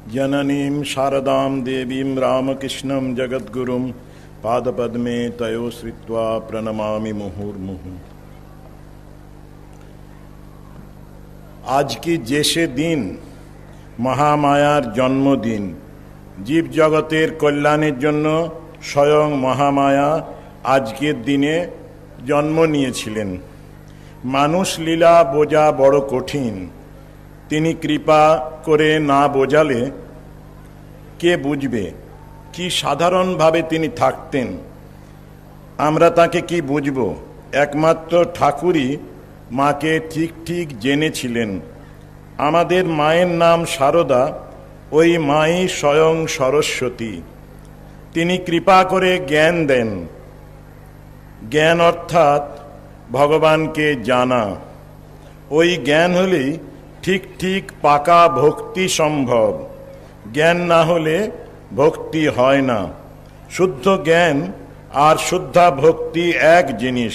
जननीं शारदां देवीं रामकृष्णं जगद्गुरुं पादपद्मे तयो श्रित्वा प्रणमामि मुहुर्मुहुः। आज की जैसे दिन महामायार जन्मदिन, जीव जगतेर कल्याणेर जन्य स्वयं महामाया आजकेर दिने जन्म निয়েছিলেন। मानुष लीला बोझा बड़ कठिन, তিনি কৃপা করে না বোঝালে কে বুঝবে? কি সাধারণভাবে তিনি থাকতেন, আমরা তাকে কি বুঝব? একমাত্র ঠাকুরই মাকে ঠিক ঠিক জেনেছিলেন। আমাদের মায়ের নাম শারদা, ওই মাই স্বয়ং সরস্বতী। তিনি কৃপা করে জ্ঞান দেন। জ্ঞান অর্থাৎ ভগবানকে জানা। ওই জ্ঞান হলেই ঠিক ঠিক পাকা ভক্তি সম্ভব। জ্ঞান না হলে ভক্তি হয় না। শুদ্ধ জ্ঞান আর শুদ্ধা ভক্তি এক জিনিস।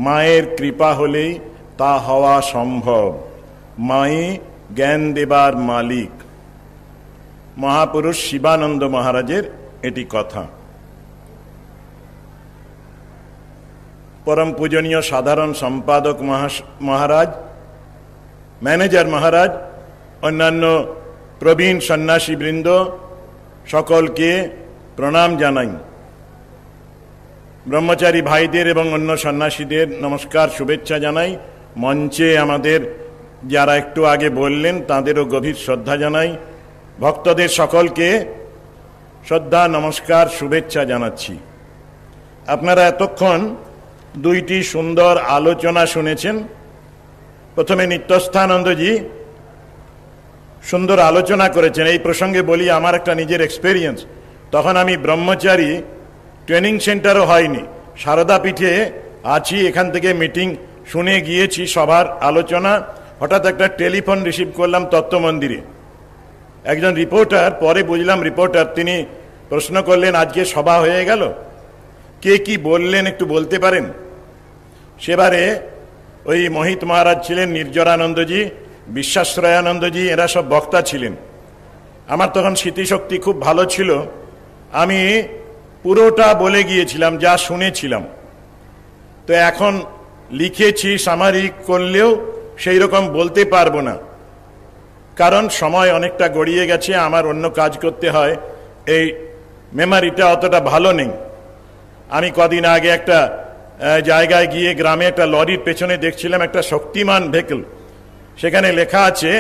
মায়ের কৃপা হলেই তা হওয়া সম্ভব। মাই জ্ঞান দেবার মালিক। মহাপুরুষ শিবানন্দ মহারাজের এটি কথা। পরম পূজনীয় সাধারণ সম্পাদক মহারাজ, ম্যানেজার মহারাজ, অন্যান্য প্রবীণ সন্ন্যাসীবৃন্দ সকলকে প্রণাম জানাই। ব্রহ্মচারী ভাইদের এবং অন্য সন্ন্যাসীদের নমস্কার, শুভেচ্ছা জানাই। মঞ্চে আমাদের যারা একটু আগে বললেন তাদেরও গভীর শ্রদ্ধা জানাই। ভক্তদের সকলকে শ্রদ্ধা, নমস্কার, শুভেচ্ছা জানাচ্ছি। আপনারা এতক্ষণ দুইটি সুন্দর আলোচনা শুনেছেন। প্রথমে নিত্যস্থানন্দজি সুন্দর আলোচনা করেছেন। এই প্রসঙ্গে বলি, আমার একটা নিজের এক্সপেরিয়েন্স। তখন আমি ব্রহ্মচারী, ট্রেনিং সেন্টারও হয়নি, সারদা পীঠে আছি, এখান থেকে মিটিং শুনে গিয়েছি, সবার আলোচনা। হঠাৎ একটা টেলিফোন রিসিভ করলাম তত্ত্ব মন্দিরে। একজন রিপোর্টার, পরে বুঝলাম রিপোর্টার, তিনি প্রশ্ন করলেন, আজকে সভা হয়ে গেল, কে কি বললেন একটু বলতে পারেন? সেবারে ওই মোহিত মহারাজ ছিলেন, নির্জরানন্দজি, বিশ্বাশ্রয়ানন্দজি, এরা সব বক্তা ছিলেন। আমার তখন স্মৃতিশক্তি খুব ভালো ছিল, আমি পুরোটা বলে গিয়েছিলাম যা শুনেছিলাম। তো এখন লিখেছি, সামারি করলেও সেই রকম বলতে পারবো না, কারণ সময় অনেকটা গড়িয়ে গেছে, আমার অন্য কাজ করতে হয়, এই মেমারিটা অতটা ভালো নেই। আমি কদিন আগে একটা জায়গায় গিয়ে গ্রামে একটা লরির পেছনে দেখছিলাম একটা শক্তিমান ভেহিকল, সেখানে লেখা আছে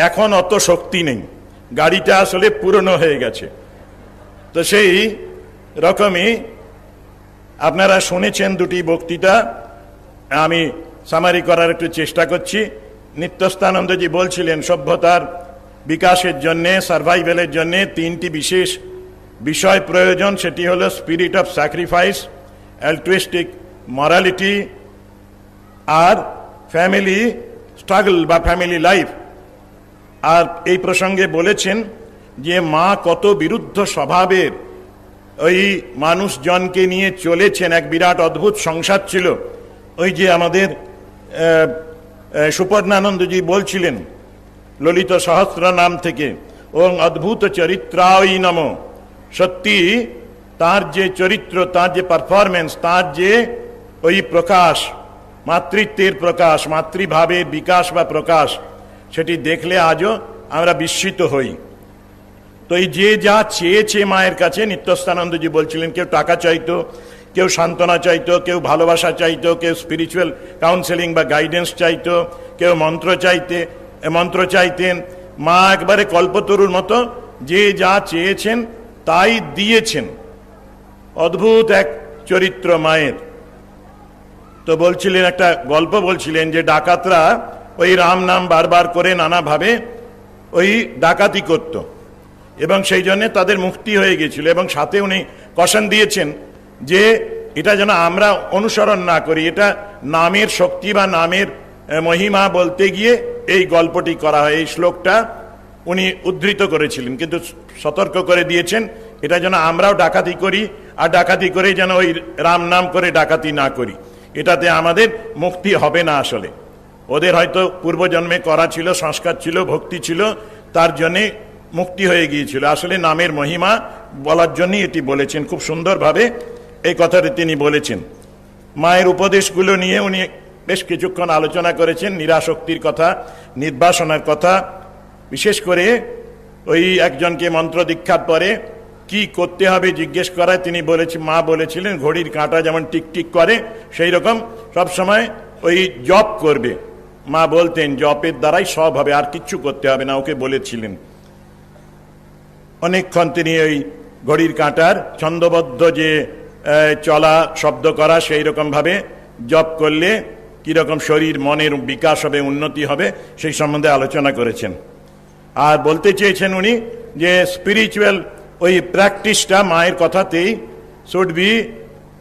এখন অত শক্তি নেই, গাড়িটা আসলে পুরনো হয়ে গেছে। তো সেই রকমই আপনারা শুনেছেন দুটি বক্তৃতা, আমি সামারি করার একটু চেষ্টা করছি। নিত্যস্থানন্দজি বলছিলেন সভ্যতার বিকাশের জন্যে, সার্ভাইভেলের জন্যে তিনটি বিশেষ বিষয় প্রয়োজন। সেটি হলো spirit of sacrifice, altruistic morality, আর ফ্যামিলি স্ট্রাগল বা ফ্যামিলি লাইফ। আর এই প্রসঙ্গে বলেছেন যে মা কত বিরুদ্ধ স্বভাবের ওই মানুষজনকে নিয়ে চলেছেন। এক বিরাট অদ্ভুত সংসার ছিল। ওই যে আমাদের সুপর্ণানন্দজি বলছিলেন ললিত সহস্র নাম থেকে, ওং অদ্ভুত চরিত্রাই নম। সত্যি তার যে চরিত্র, তার যে পারফরমেন্স, তার যে ওই প্রকাশ, মাতৃত্বের প্রকাশ, মাতৃভাবের বিকাশ বা প্রকাশ, সেটি দেখলে আজও আমরা বিস্মিত হই। তো এই যে যা চেয়েছে মায়ের কাছে, নিত্যস্থানন্দজি বলছিলেন, কেউ টাকা চাইতো, কেউ সান্ত্বনা চাইতো, কেউ ভালোবাসা চাইতো, কেউ স্পিরিচুয়াল কাউন্সেলিং বা গাইডেন্স চাইতো, কেউ মন্ত্র চাইতেন। মা একবারে কল্পতরুর মতো যে যা চেয়েছেন তাই দিয়েছেন। অদ্ভুত এক চরিত্র মায়ের। তো বলছিলেন, একটা গল্প বলছিলেন যে ডাকাতরা ওই রাম নাম বারবার করে নানাভাবে ওই ডাকাতি করত, এবং সেই জন্য তাদের মুক্তি হয়ে গেছিল। এবং সাথে উনি কশন দিয়েছেন যে এটা যেন আমরা অনুসরণ না করি, এটা নামের শক্তি বা নামের মহিমা বলতে গিয়ে এই গল্পটি করা হয়। এই শ্লোকটা উনি উদ্ধৃত করেছিলেন, কিন্তু সতর্ক করে দিয়েছেন এটা যেন আমরাও ডাকাতি করি, আর ডাকাতি করে যেন ওই রাম নাম করে ডাকাতি না করি। এটাতে আমাদের মুক্তি হবে না। আসলে ওদের হয়তো পূর্বজন্মে করা ছিল, সংস্কার ছিল, ভক্তি ছিল, তার জন্যে মুক্তি হয়ে গিয়েছিল। আসলে নামের মহিমা বলার জন্যই এটি বলেছেন, খুব সুন্দরভাবে এই কথাটি তিনি বলেছেন। মায়ের উপদেশগুলো নিয়ে উনি বেশ কিছুক্ষণ আলোচনা করেছেন, নিরাশক্তির কথা, নির্বাসনার কথা, বিশেষ করে ওই একজনকে মন্ত্র দীক্ষার পরে কি করতে হবে জিজ্ঞেস করায় তিনি মা বলেছিলেন ঘড়ির কাঁটা যেমন টিকটিক করে সেই রকম সবসময় ওই জপ করবে। মা বলতেন জপের দ্বারাই সব হবে, আর কিচ্ছু করতে হবে না, ওকে বলেছিলেন। অনেকক্ষণ তিনি ওই ঘড়ির কাঁটার ছন্দবদ্ধ যে চলা, শব্দ করা, সেই রকমভাবে জপ করলে কীরকম শরীর মনের বিকাশ হবে, উন্নতি হবে, সেই সম্বন্ধে আলোচনা করেছেন। আর বলতে চেয়েছেন উনি যে স্পিরিচুয়াল ওই প্র্যাকটিসটা মায়ের কথাতেই শুড বি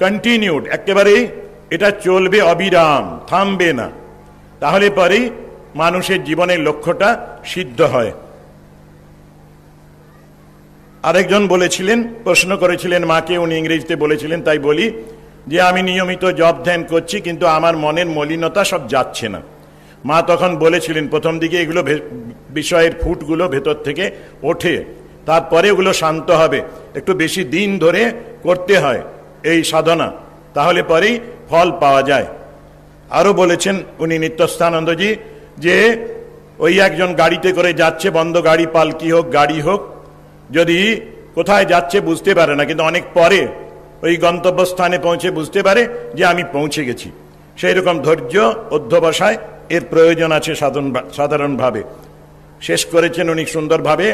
কন্টিনিউড, একেবারেই এটা চলবে, অবিরাম, থামবে না, তাহলে পরেই মানুষের জীবনের লক্ষ্যটা সিদ্ধ হয়। আরেকজন বলেছিলেন, প্রশ্ন করেছিলেন মাকে, উনি ইংরেজিতে বলেছিলেন, তাই বলি যে আমি নিয়মিত জপ ধ্যান করছি কিন্তু আমার মনের মলিনতা সব যাচ্ছে না। মা তখন বলেছিলেন প্রথম দিকে এগুলো বিষয়ের ফুটগুলো ভেতর থেকে ওঠে, তারপরে ওগুলো শান্ত হবে, একটু বেশি দিন ধরে করতে হয় এই সাধনা, তাহলে পরেই ফল পাওয়া যায়। আরও বলেছেন উনি নিত্যস্থানন্দজি যে ওই একজন গাড়িতে করে যাচ্ছে, বন্ধ গাড়ি, পালকি হোক, গাড়ি হোক, যদি কোথায় যাচ্ছে বুঝতে পারে না, কিন্তু অনেক পরে ওই গন্তব্যস্থানে পৌঁছে বুঝতে পারে যে আমি পৌঁছে গেছি। সেই রকম ধৈর্য, অধ্যবসায় এর প্রয়োজন আছে সাধারণভাবে। শেষ করেছেন উনি সুন্দরভাবে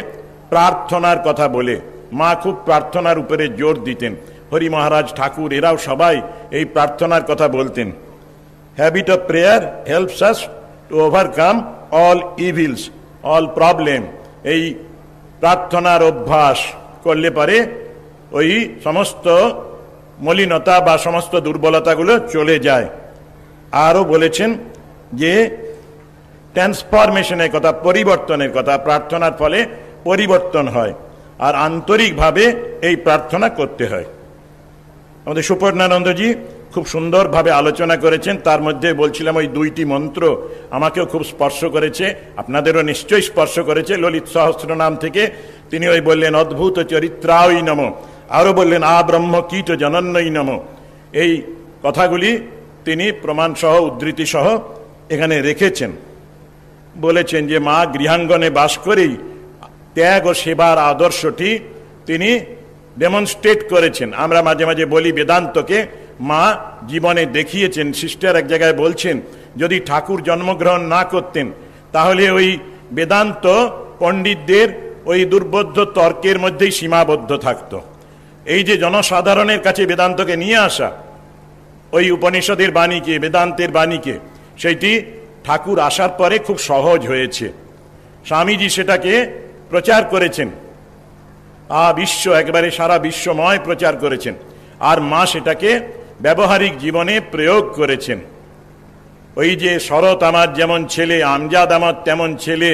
প্রার্থনার কথা বলে। মা খুব প্রার্থনার উপরে জোর দিতেন, হরি মহারাজ, ঠাকুর, এরাও সবাই এই প্রার্থনার কথা বলতেন। Habit of prayer helps us to overcome all evils, all problem. এই প্রার্থনার অভ্যাস করলে পারে ওই সমস্ত মলিনতা বা সমস্ত দুর্বলতাগুলো চলে যায়। আরও বলেছেন যে ট্রান্সফরমেশনের কথা, পরিবর্তনের কথা, প্রার্থনার ফলে পরিবর্তন হয়, আর আন্তরিকভাবে এই প্রার্থনা করতে হয়। আমাদের সুপর্ণানন্দজি খুব সুন্দরভাবে আলোচনা করেছেন। তার মধ্যে বলছিলাম ওই দুইটি মন্ত্র আমাকেও খুব স্পর্শ করেছে, আপনাদেরও নিশ্চয়ই স্পর্শ করেছে। ললিত সহস্রনাম থেকে তিনি ওই বললেন অদ্ভুত চরিত্রাই নম, আরও বললেন আ ব্রহ্ম কীট জনন্যই নম। এই কথাগুলি তিনি প্রমাণসহ, উদ্ধৃতিসহ এখানে রেখেছেন। বলেছেন যে মা গৃহাঙ্গনে বাস করেই ত্যাগ ও সেবার আদর্শটি তিনি ডেমনস্ট্রেট করেছেন। আমরা মাঝে মাঝে বলি বেদান্তকে মা জীবনে দেখিয়েছেন। সিস্টার এক জায়গায় বলছেন যদি ঠাকুর জন্মগ্রহণ না করতেন তাহলে ওই বেদান্ত পণ্ডিতদের ওই দুর্বোধ্য তর্কের মধ্যেই সীমাবদ্ধ থাকত। এই যে জনসাধারণের কাছে বেদান্তকে নিয়ে আসা, ওই উপনিষদের বাণীকে, বেদান্তের বাণীকে, সেইটি ঠাকুর আসার পরে খুব সহজ হয়েছে। স্বামীজি সেটাকে প্রচার করেছেন, বিশ্ব, একেবারে সারা বিশ্বময় প্রচার করেছেন, আর মা সেটাকে ব্যবহারিক জীবনে প্রয়োগ করেছেন। ওই যে শরৎ আমার যেমন ছেলে, আমজাদ আমার তেমন ছেলে,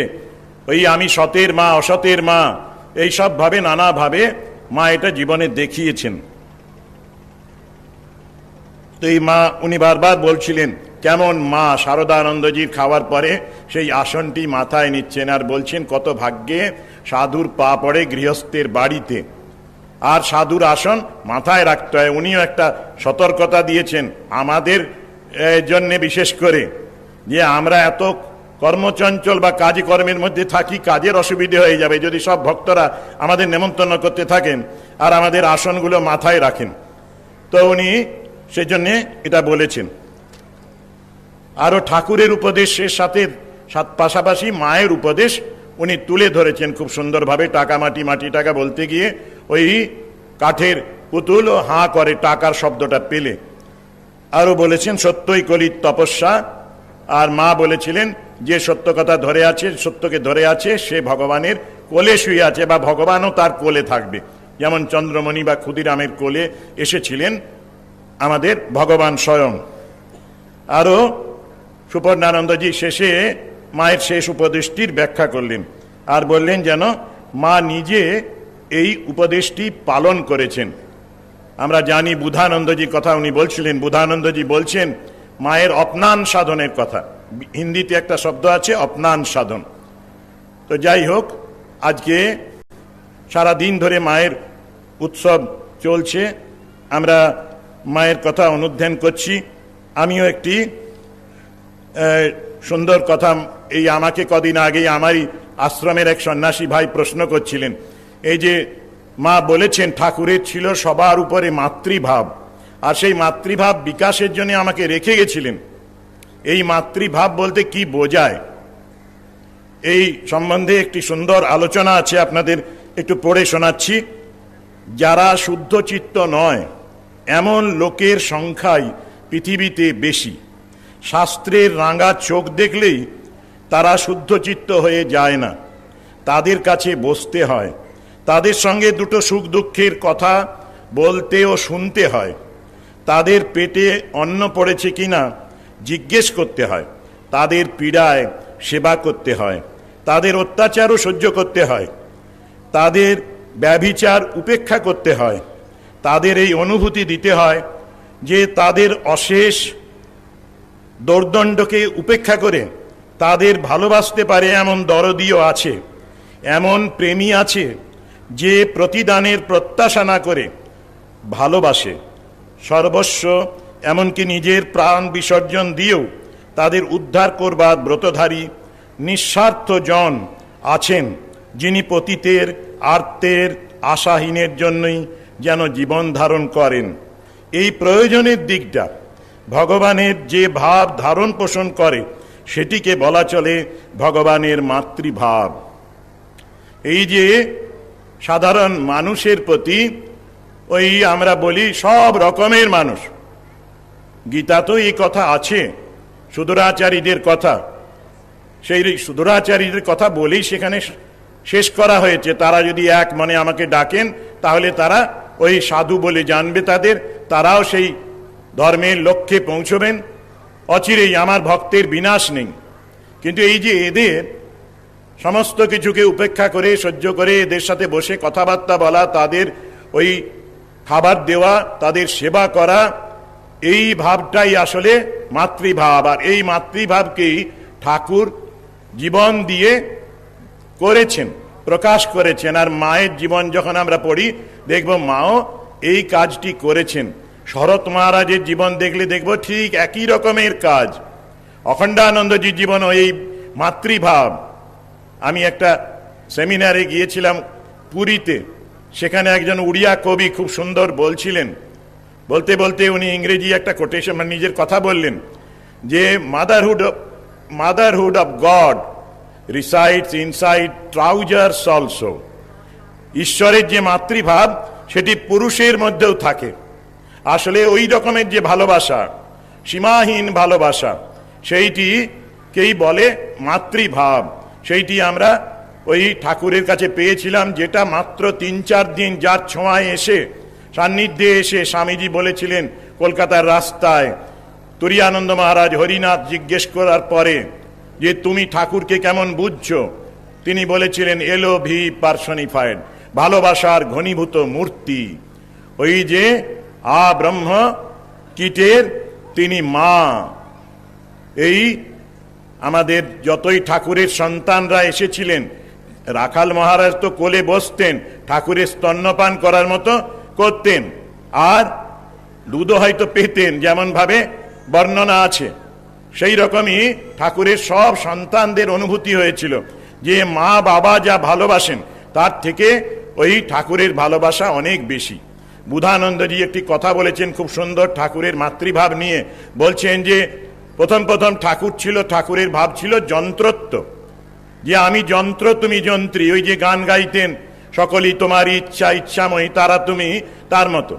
ওই আমি সতের মা, অসতের মা, এই সব ভাবে, নানাভাবে মা এটা জীবনে দেখিয়েছেন। তো এই মা, উনি বারবার বলছিলেন কেমন মা। শারদানন্দজির খাওয়ার পরে সেই আসনটি মাথায় নিচ্ছেন আর বলছেন কত ভাগ্যে সাধুর পা পড়ে গৃহস্থের বাড়িতে। আর সাধুর আসন মাথায় রাখতে হয়। উনিও একটা সতর্কতা দিয়েছেন আমাদের জন্যে, বিশেষ করে যে আমরা এত কর্মচঞ্চল বা কাজে কর্মের মধ্যে থাকি, কাজের অসুবিধে হয়ে যাবে যদি সব ভক্তরা আমাদের নেমন্তন্ন করতে থাকেন আর আমাদের আসনগুলো মাথায় রাখেন। তো উনি সেজন্যে এটা বলেছেন। আরও ঠাকুরের উপদেশের সাথে পাশাপাশি মায়ের উপদেশ উনি তুলে ধরেছেন খুব সুন্দরভাবে। টাকা মাটি, মাটি টাকা বলতে গিয়ে ওই কাঠের পুতুল ও হাঁ করে টাকার শব্দটা পেলে। আরও বলেছেন সত্যই কলির তপস্যা। আর মা বলেছিলেন যে সত্য কথা ধরে আছে, সত্যকে ধরে আছে, সে ভগবানের কোলে শুয়ে আছে বা ভগবানও তার কোলে থাকবে। যেমন চন্দ্রমণি বা ক্ষুদিরামের কোলে এসেছিলেন আমাদের ভগবান স্বয়ং। আরও সুপর্ণানন্দজি শেষে মায়ের শেষ উপদেশটির ব্যাখ্যা করলেন আর বললেন যেন মা নিজে এই উপদেশটি পালন করেছেন। আমরা জানি বুধানন্দজির কথা উনি বলছিলেন। বুধানন্দজি বলছেন মায়ের অপনান সাধনের কথা। হিন্দিতে একটা শব্দ আছে অপনান সাধন। তো যাই হোক, আজকে সারা দিন ধরে মায়ের উৎসব চলছে, আমরা মায়ের কথা অনুধ্যান করছি। আমিও একটি সুন্দর কথা, এই আমাকে কদিন আগেই আমারই আশ্রমের এক সন্ন্যাসী ভাই প্রশ্ন করছিলেন, এই যে মা বলেছেন ঠাকুরের ছিল সবার উপরে মাতৃভাব, আর সেই মাতৃভাব বিকাশের জন্য আমাকে রেখে গেছিলেন। এই মাতৃভাব বলতে কি বোঝায়, এই সম্বন্ধে একটি সুন্দর আলোচনা আছে, আপনাদের একটু পড়ে শোনাচ্ছি। যারা শুদ্ধ চিত্ত নয় এমন লোকের সংখ্যাই পৃথিবীতে বেশি। শাস্ত্রের রাঙা চোখ দেখলেই তারা শুদ্ধ চিত্ত হয়ে যায় না, তাদের কাছে বসতে হয়, তাদের সঙ্গে দুটো সুখ দুঃখের কথা বলতে ও শুনতে হয়, তাদের পেটে অন্ন পড়েছে কিনা জিজ্ঞেস করতে হয়, তাদের পীড়ায় সেবা করতে হয়, তাদের অত্যাচারও সহ্য করতে হয়, তাদের ব্যভিচার উপেক্ষা করতে হয়, তাদের এই অনুভূতি দিতে হয় যে তাদের অশেষ দৌর্দণ্ডকে উপেক্ষা করে তাদের ভালোবাসতে পারে এমন দরদিও আছে, এমন প্রেমী আছে যে প্রতিদানের প্রত্যাশা না করে ভালোবাসে, সর্বস্ব এমনকি নিজের প্রাণ বিসর্জন দিয়েও তাদের উদ্ধার করবার ব্রতধারী নিঃস্বার্থ জন আছেন, যিনি পতিতের আর্তের আশাহীনের জন্যই যেন জীবন ধারণ করেন। এই প্রয়োজনের দিকটা ভগবানের যে ভাব ধারণ পোষণ করে সেটিকে বলা চলে ভগবানের মাতৃভাব। এই যে সাধারণ মানুষের প্রতি ওই আমরা বলি সব রকমের মানুষ, গীতা তো এই কথা আছে, সুদূরাচারীদের কথা, সেই সুদূরাচারীদের কথা বলেই সেখানে শেষ করা হয়েছে। তারা যদি এক মনে আমাকে ডাকেন তাহলে তারা ওই সাধু বলে জানবে তাদের, তারাও সেই ধর্মের লক্ষ্যে পৌঁছবেন, অচিরেই আমার ভক্তের বিনাশ নেই। কিন্তু এই যে এদের সমস্ত কিছুকে উপেক্ষা করে সহ্য করে এদের সাথে বসে কথাবার্তা বলা, তাদের ওই খাবার দেওয়া, তাদের সেবা করা, এই ভাবটাই আসলে মাতৃভাব। আর এই মাতৃভাবকেই ঠাকুর জীবন দিয়ে করেছেন, প্রকাশ করেছেন। আর মায়ের জীবন যখন আমরা পড়ি দেখব মাও এই কাজটি করেছেন। শরৎ মহারাজের জীবন দেখলে দেখব ঠিক একই রকমের কাজ। অখণ্ডানন্দজির জীবন এই মাতৃভাব। আমি একটা সেমিনারে গিয়েছিলাম পুরীতে, সেখানে একজন উড়িয়া কবি খুব সুন্দর বলছিলেন, বলতে বলতে উনি ইংরেজি একটা কোটেশন মানে নিজের কথা বললেন যে motherhood of god resides inside trousers also. ঈশ্বরের যে মাতৃভাব সেটি পুরুষের মধ্যেও থাকে। আসলে ওই রকমের যে ভালোবাসা, সীমাহীন ভালোবাসা, সেইটিকেই বলে মাতৃভাব। সেইটি আমরা ওই ঠাকুরের কাছে পেয়েছিলাম, যেটা মাত্র ৩-৪ দিন যার ছোঁয়ায় এসে সান্নিধ্যে এসে স্বামীজি বলেছিলেন কলকাতার রাস্তায়, তুরীয়ানন্দ মহারাজ হরিনাথ জিজ্ঞেস করার পরে যে তুমি ঠাকুরকে কেমন বুঝছো, তিনি বলেছিলেন এলো ভি পার্সনিফাইড, ভালোবাসার ঘনীভূত মূর্তি। ওই যে ব্রহ্ম কীটের তিনি মা। এই আমাদের যতই ঠাকুরের সন্তানরা এসেছিলেন, রাখাল মহারাজ তো কোলে বসতেন, ঠাকুরের স্তন্যপান করার মতো করতেন, আর দুধও হয়তো পেতেন, যেমন ভাবে বর্ণনা আছে। সেই রকমই ঠাকুরের সব সন্তানদের অনুভূতি হয়েছিল যে মা বাবা যা ভালোবাসেন তার থেকে ওই ঠাকুরের ভালোবাসা অনেক বেশি। বুধানন্দজি একটি কথা বলেছেন খুব সুন্দর ঠাকুরের মাতৃভাব নিয়ে, বলছেন যে প্রথম প্রথম ঠাকুর ছিল, ঠাকুরের ভাব ছিল যন্ত্রত্ব, যে আমি যন্ত্র তুমি যন্ত্রী। ওই যে গান গাইতেন সকলই তোমার ইচ্ছা ইচ্ছাময়ী, তারা তুমি তার মতো।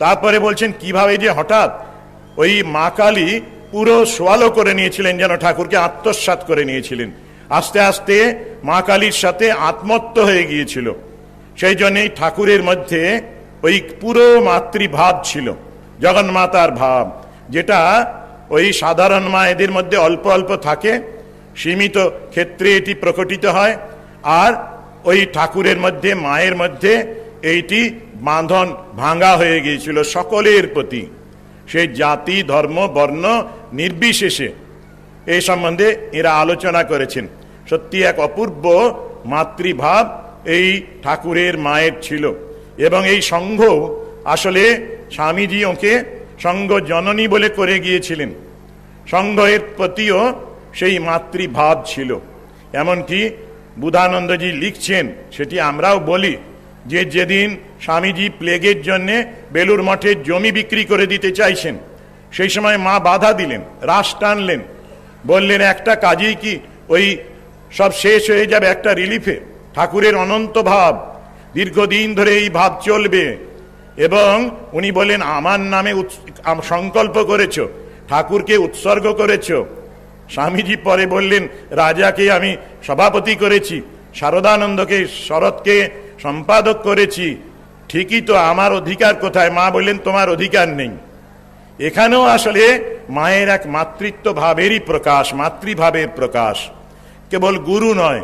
তারপরে বলছেন কিভাবে যে হঠাৎ ওই মা কালী পুরো সোয়ালো করে নিয়েছিলেন, যেন ঠাকুরকে আত্মসাৎ করে নিয়েছিলেন। আস্তে আস্তে মা কালীর সাথে আত্মত্ব হয়ে গিয়েছিল। সেই জন্যেই ঠাকুরের মধ্যে ওই পুরো মাতৃভাব ছিল, জগন্মাতার ভাব, যেটা ওই সাধারণ মায়েদের মধ্যে অল্প অল্প থাকে, সীমিত ক্ষেত্রে এটি প্রকটিত হয়। আর ওই ঠাকুরের মধ্যে, মায়ের মধ্যে এইটি বাঁধন ভাঙা হয়ে গিয়েছিল সকলের প্রতি, সেই জাতি ধর্ম বর্ণ নির্বিশেষে। এই সম্বন্ধে এরা আলোচনা করেছেন। সত্যি এক অপূর্ব মাতৃভাব এই ঠাকুরের মায়ের ছিল। এবং এই সংঘ আসলে স্বামীজি ওকে সংঘ জননী বলে করে গিয়েছিলেন। সংঘের প্রতিও সেই মাতৃভাব ছিল। এমনকি বুধানন্দজি লিখছেন, সেটি আমরাও বলি, যে যেদিন স্বামীজি প্লেগের জন্যে বেলুর মঠের জমি বিক্রি করে দিতে চাইছেন, সেই সময় মা বাধা দিলেন, রাশ টানলেন, বললেন একটা কাজেই কি ওই সব শেষ হয়ে যাবে একটা রিলিফে? ঠাকুরের অনন্ত ভাব, দীর্ঘদিন ধরে এই ভাব চলবে। এবং উনি বললেন আমার নামে সংকল্প করেছ, ঠাকুরকে উৎসর্গ করেছ। স্বামীজি পরে বললেন রাজাকে আমি সভাপতি করেছি, শারদানন্দকে শরৎকে সম্পাদক করেছি, ঠিকই তো, আমার অধিকার কোথায়? মা বললেন তোমার অধিকার নেই। এখানেও আসলে মায়ের এক মাতৃত্ব ভাবেরই প্রকাশ, মাতৃভাবের প্রকাশ। কেবল গুরু নয়,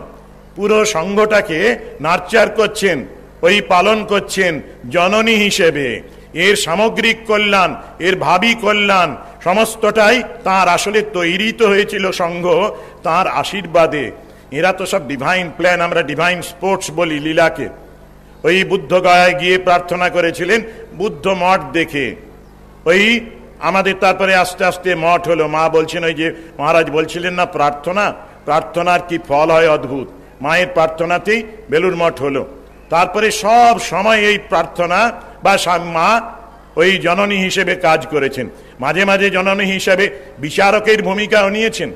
পুরো সংঘটাকে নার্চার করছেন, ওই পালন করছেন জননী হিসেবে। এর সামগ্রিক কল্যাণ, এর ভাবী কল্যাণ সমস্তটাই তার আসলে তৈরি তো হয়েছিল সংঘ তার আশীর্বাদে। এরা তো সব ডিভাইন প্ল্যান, আমরা ডিভাইন স্পোর্টস বলি লীলাকে। ওই বুদ্ধ গয়ায় গিয়ে প্রার্থনা করেছিলেন বুদ্ধ মঠ দেখে, ওই আমাদের তারপরে আস্তে আস্তে মঠ হলো। মা বলছেন ওই যে মহারাজ বলছিলেন না প্রার্থনা, প্রার্থনার কি ফল হয় অদ্ভুত, মায়ের প্রার্থনাতেই বেলুর মঠ হলো। তারপরে সব সময় এই প্রার্থনা বা মা ওই জননী হিসেবে কাজ করেছেন। মাঝে মাঝে জননী হিসেবে বিচারকের ভূমিকাও নিয়েছেন।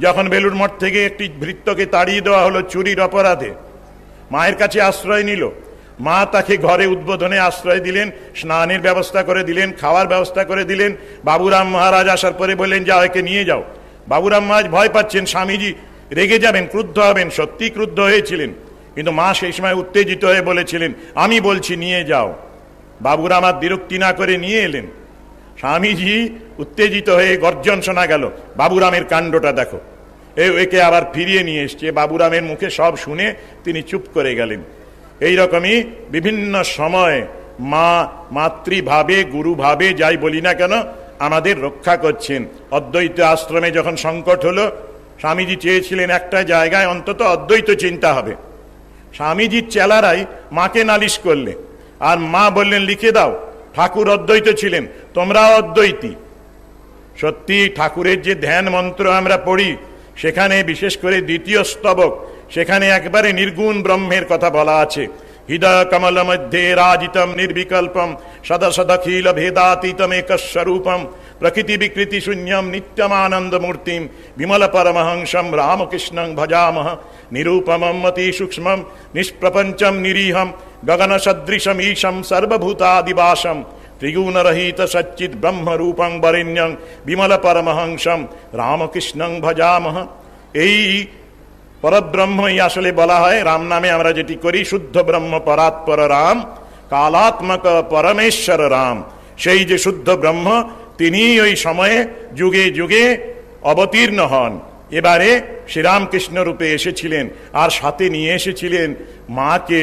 যখন বেলুর মঠ থেকে একটি ভৃত্যকে তাড়িয়ে দেওয়া হলো চুরির অপরাধে, মায়ের কাছে আশ্রয় নিল। মা তাকে ঘরে উদ্বোধনে আশ্রয় দিলেন, স্নানের ব্যবস্থা করে দিলেন, খাওয়ার ব্যবস্থা করে দিলেন। বাবুরাম মহারাজ আসার পরে বললেন যাও একে নিয়ে যাও। বাবুরাম মহারাজ ভয় পাচ্ছেন স্বামীজি রেগে যাবেন, ক্রুদ্ধ হবেন, সত্যি ক্রুদ্ধ হয়েছিলেন। কিন্তু মা সেই সময় উত্তেজিত হয়ে বলেছিলেন আমি বলছি নিয়ে যাও। বাবুরাম আর বিরক্তি না করে নিয়ে এলেন। স্বামীজি উত্তেজিত হয়ে গর্জন শোনা গেল, বাবুরামের কাণ্ডটা দেখো, একে আবার ফিরিয়ে নিয়ে এসছে। বাবুরামের মুখে সব শুনে তিনি চুপ করে গেলেন। এইরকমই বিভিন্ন সময় মা মাতৃভাবে গুরুভাবে যাই বলি না কেন আমাদের রক্ষা করছেন। অদ্বৈত আশ্রমে যখন সংকট হলো, স্বামীজি চেয়েছিলেন একটা জায়গায় অন্তত অদ্বৈত চিন্তা হবে। স্বামীজির চেলারাই মাকে নালিশ করলে, আর মা বললেন লিখে দাও ঠাকুর অদ্বৈত ছিলেন, তোমরাও অদ্বৈতী। সত্যি ঠাকুরের যে ধ্যান মন্ত্র আমরা পড়ি, সেখানে বিশেষ করে দ্বিতীয় স্তবক, সেখানে একবারে নির্গুণ ব্রহ্মের কথা বলা আছে। হৃদয় কমল মধ্যে রাজিতম নির্বিকল্পম সদসদখিল ভেদাতীতম একস্বরূপম প্রকৃতি বিকৃতি শূন্যম নিত্যমানন্দ মূর্তিম বিমল পরমহংসম রামকৃষ্ণং ভজামহ নিরূপমম মতি সূক্ষ্মম নিষ্প্রপঞ্চম নিরীহম গগন সদৃশম ঈশম সর্বভূতাদিবাসম ত্রিগুণরহিত সচ্চিৎ ব্রহ্মরূপং বরেণ্যং বিমল পরমহংসম রামকৃষ্ণং ভজামহ। এই পরব্রহ্মই আসলে বলা হয় রাম নামে আমরা যেটি করি, শুদ্ধ ব্রহ্ম পরাৎপর রাম কালাত্মক পরমেশ্বর রাম। সেই যে শুদ্ধ ব্রহ্ম, তিনি ওই সময়ে যুগে যুগে অবতীর্ণ হন। এবারে শ্রীরামকৃষ্ণ রূপে এসেছিলেন, আর সাথে নিয়ে এসেছিলেন মাকে।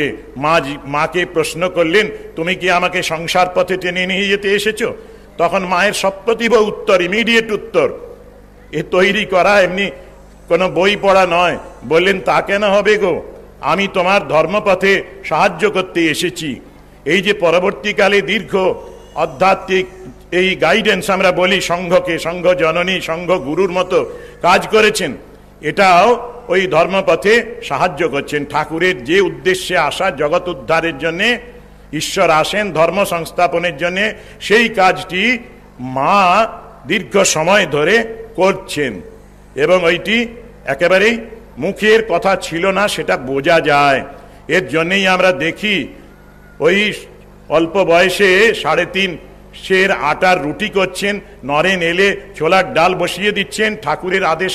মাকে প্রশ্ন করলেন তুমি কি আমাকে সংসার পথে টেনে নিয়ে যেতে এসেছো? তখন মায়ের সপ্রতিভ উত্তর, ইমিডিয়েট উত্তর, এ তৈরি করা এমনি কোনো বই পড়া নয়। বললেন তা কেন হবে গো, আমি তোমার ধর্মপথে সাহায্য করতে এসেছি। এই যে পরবর্তীকালে দীর্ঘ আধ্যাত্মিক এই গাইডেন্স আমরা বলি সংঘকে, সংঘ জননী সংঘ গুরুর মতো কাজ করেছেন, এটাও ওই ধর্মপথে সাহায্য করছেন। ঠাকুরের যে উদ্দেশ্যে আসা জগৎ উদ্ধারের জন্যে, ঈশ্বর আসেন ধর্ম সংস্থাপনের জন্যে, সেই কাজটি মা দীর্ঘ সময় ধরে করছেন। এবং ওইটি একেবারেই মুখের কথা ছিল না, সেটা বোঝা যায়। এর জন্যেই আমরা দেখি ওই অল্প বয়সে 3.5 সের আটার রুটি করছেন, নরেন এলে ছোলার ডাল বসিয়ে দিচ্ছেন, ঠাকুরের আদেশ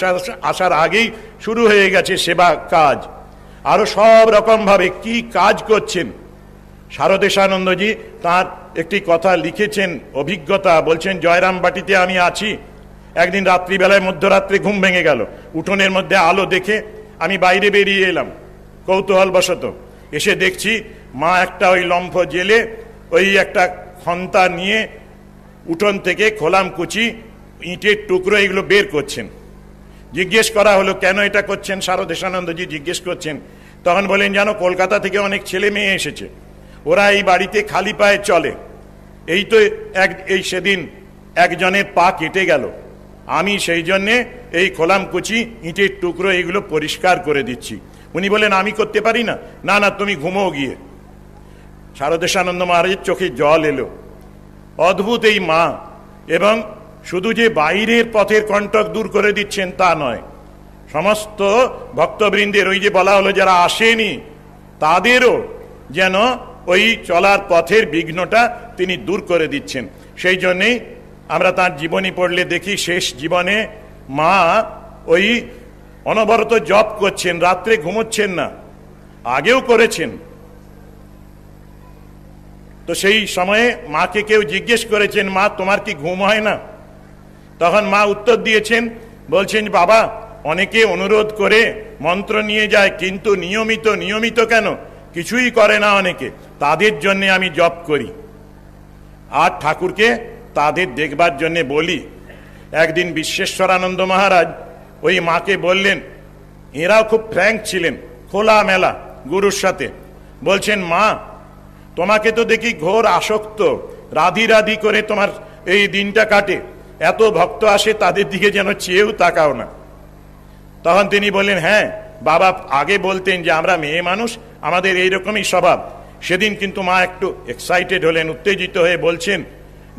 আসার আগেই শুরু হয়ে গেছে সেবা কাজ। আরো সব রকম ভাবে কি কাজ করছেন। শারদেশানন্দজি তার একটি কথা লিখেছেন, অভিজ্ঞতা, বলছেন জয়রাম বাটিতে আমি আছি, একদিন রাত্রিবেলায় মধ্যরাত্রে ঘুম ভেঙে গেল, উঠোনের মধ্যে আলো দেখে আমি বাইরে বেরিয়ে এলাম কৌতূহলবশত। এসে দেখছি মা একটা ওই লম্ফ জেলে ওই একটা খন্তা নিয়ে উঠোন থেকে খোলামকুচি ইটের টুকরো এগুলো বের করছেন। জিজ্ঞেস করা হলো কেন এটা করছেন, শারদেশানন্দজি জিজ্ঞেস করছেন। তখন বলেন, জানো কলকাতা থেকে অনেক ছেলে মেয়ে এসেছে, ওরা এই বাড়িতে খালি পায়ে চলে। এই তো এই সেদিন একজনের পা কেটে গেল, আমি সেই জন্যে এই খোলামকুচি ইটের টুকরো এইগুলো পরিষ্কার করে দিচ্ছি। উনি বলেন, আমি করতে পারি না। না না, তুমি ঘুমোও গিয়ে। শারদেশানন্দ মহারাজের চোখে জল এলো। অদ্ভুত এই মা। এবং শুধু যে বাইরের পথের কণ্টক দূর করে দিচ্ছেন তা নয়, সমস্ত ভক্তবৃন্দের, ওই যে বলা হলো যারা আসেনি তাদেরও যেন ওই চলার পথের বিঘ্নটা তিনি দূর করে দিচ্ছেন। সেই জন্যেই আমরা তার জীবনী পড়লে দেখি শেষ জীবনে মা ওই অনবরত জপ করছেন, রাত্রে ঘুমোচ্ছেন না, আগেও করেছেন। তো সেই সময়ে মাকে কেউ জিজ্ঞেস করেছেন, মা তোমার কি ঘুম হয় না? তখন মা উত্তর দিয়েছেন, বলছেন, বাবা অনেকে অনুরোধ করে মন্ত্র নিয়ে যায়, কিন্তু নিয়মিত কেন কিছুই করে না অনেকে, তাদের জন্য আমি জপ করি। আর ঠাকুরকে তাদের দেখবার জন্য বলি। একদিন বিশ্বেশ্বরানন্দ মহারাজ ওই মাকে বললেন, এরাও খুব ফ্র্যাঙ্ক ছিলেন, খোলা মেলা গুরুর সাথে, বলছেন, মা তোমাকে তো দেখি ঘোর আসক্ত, রাধি রাধি করে তোমার এই দিনটা কাটে, এত ভক্ত আসে তাদের দিকে যেন চেয়েও তাকাও না। তখন তিনি বললেন, হ্যাঁ বাবা আগে বলতেন যে আমরা মেয়ে মানুষ, আমাদের এইরকমই স্বভাব। সেদিন কিন্তু মা একটু এক্সাইটেড হলেন, উত্তেজিত হয়ে বলছেন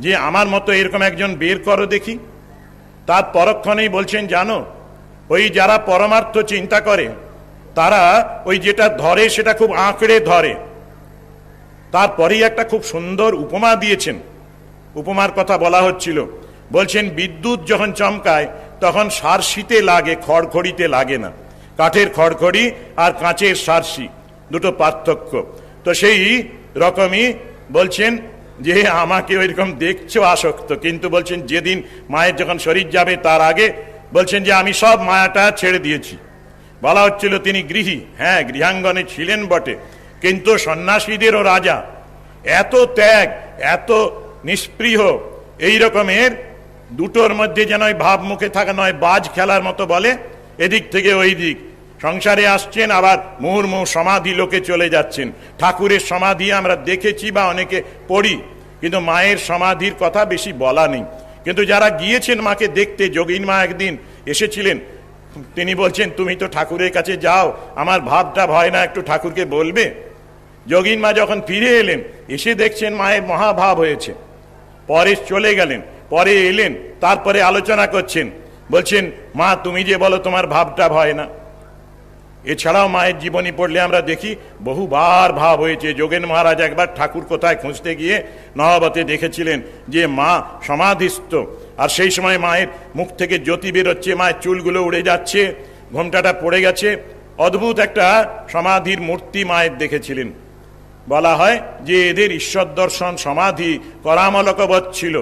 যে আমার মতো এরকম একজন বের করো দেখি। তার পরক্ষণেই বলছেন, জানো ওই যারা পরমার্থ চিন্তা করে তারা ওই যেটা ধরে সেটা খুব আঁকড়ে ধরে। তারপরেই একটা খুব সুন্দর উপমা দিয়েছেন। উপমার কথা বলা হচ্ছিল, বলছেন বিদ্যুৎ যখন চমকায় তখন সারসিতে লাগে, খড়খড়িতে লাগে না। কাঠের খড়খড়ি আর কাঁচের সারসি দুটো পার্থক্য। তো সেই রকমই বলছেন যে আমাকে ওইরকম দেখছো আসক্ত, কিন্তু বলছেন যেদিন মায়ের যখন শরীর যাবে তার আগে বলছেন যে আমি সব মায়াটা ছেড়ে দিয়েছি। বলা হচ্ছিল তিনি গৃহী, হ্যাঁ গৃহাঙ্গনে ছিলেন বটে, কিন্তু সন্ন্যাসীদেরও রাজা। এত ত্যাগ, এত নিষ্পৃহ, এই রকমের দুটোর মধ্যে যেন ভাব মুখে থাকা নয়, বাজ খেলার মতো বলে, এদিক থেকে ওই দিক। সংসারে আসছেন, আবার মুহুর্মুহু সমাধি লোকে চলে যাচ্ছেন। ঠাকুরের সমাধি আমরা দেখেছি বা অনেকে পড়ি, কিন্তু মায়ের সমাধির কথা বেশি বলা নেই। কিন্তু যারা গিয়েছেন মাকে দেখতে, যোগীন মা একদিন এসেছিলেন, তিনি বলছেন, তুমি তো ঠাকুরের কাছে যাও, আমার ভাবটা ভয় না, একটু ঠাকুরকে বলবে? যোগীন মা যখন ফিরে এলেন, এসে দেখছেন মায়ের মহাভাব হয়েছে। পরে চলে গেলেন, পরে এলেন, তারপরে আলোচনা করছেন, বলছেন, মা তুমি যে বলো তোমার ভাবটা ভয় না। এছাড়াও মায়ের জীবনী পড়লে আমরা দেখি বহুবার ভাব হয়েছে। যোগেন মহারাজ একবার ঠাকুর কোথায় খুঁজতে গিয়ে নহবতে দেখেছিলেন যে মা সমাধিস্থ, আর সেই সময় মায়ের মুখ থেকে জ্যোতি বেরোচ্ছে, মায়ের চুলগুলো উড়ে যাচ্ছে, ঘোমটাটা পড়ে গেছে। অদ্ভুত একটা সমাধির মূর্তি মায়ের দেখেছিলেন। বলা হয় যে এদের ঈশ্বর দর্শন সমাধি করামলকবৎ ছিল,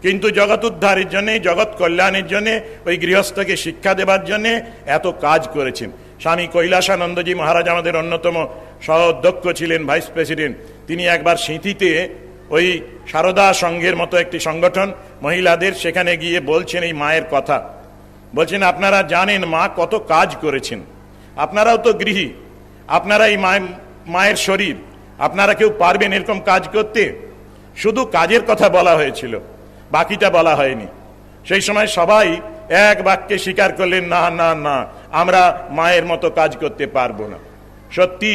কিন্তু জগৎ উদ্ধারের জন্যে, জগৎ কল্যাণের জন্যে, ওই গৃহস্থকে শিক্ষা দেবার জন্যে এত কাজ করেছেন। স্বামী কৈলাসানন্দজি মহারাজ আমাদের অন্যতম সহ অধ্যক্ষ ছিলেন, ভাইস প্রেসিডেন্ট। তিনি একবার সিঁথিতে ওই সারদা সংঘের মতো একটি সংগঠন মহিলাদের, সেখানে গিয়ে বলছেন এই মায়ের কথা। বলছেন, আপনারা জানেন মা কত কাজ করেছেন, আপনারাও তো গৃহী, আপনারা এই মায়ের শরীর, আপনারা কেউ পারবেন এরকম কাজ করতে? শুধু কাজের কথা বলা হয়েছিল, বাকিটা বলা হয়নি। সেই সময় সবাই এক বাক্যে স্বীকার করলেন, না না না, আমরা মায়ের মতো কাজ করতে পারবো না। সত্যি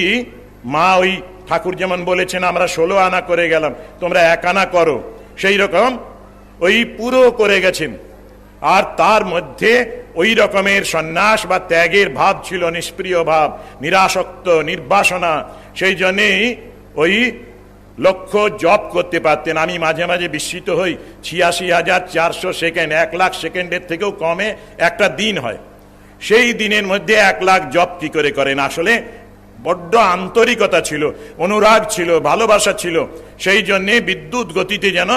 মা ওই ঠাকুর যেমন বলেছেন আমরা 16 আনা করে গেলাম, তোমরা 1 আনা করো, সেই রকম ওই পুরো করে গেছেন। আর তার মধ্যে ওই রকমের সন্ন্যাস বা ত্যাগের ভাব ছিল, নিষ্প্রিয় ভাব, নিরাসক্ত, নির্বাসনা। সেই জন্যেই ওই লক্ষ্য জপ করতে পারতেন। আমি মাঝে মাঝে বিস্মিত হই, 86,400 সেকেন্ড, 1 লাখ সেকেন্ডের থেকেও কমে একটা দিন হয়। সেই দিনের মধ্যে 1 লাখ জপ কি করে করেন? আসলে বড্ড আন্তরিকতা ছিল, অনুরাগ ছিল, ভালোবাসা ছিল। সেই জন্যে বিদ্যুৎ গতিতে যেন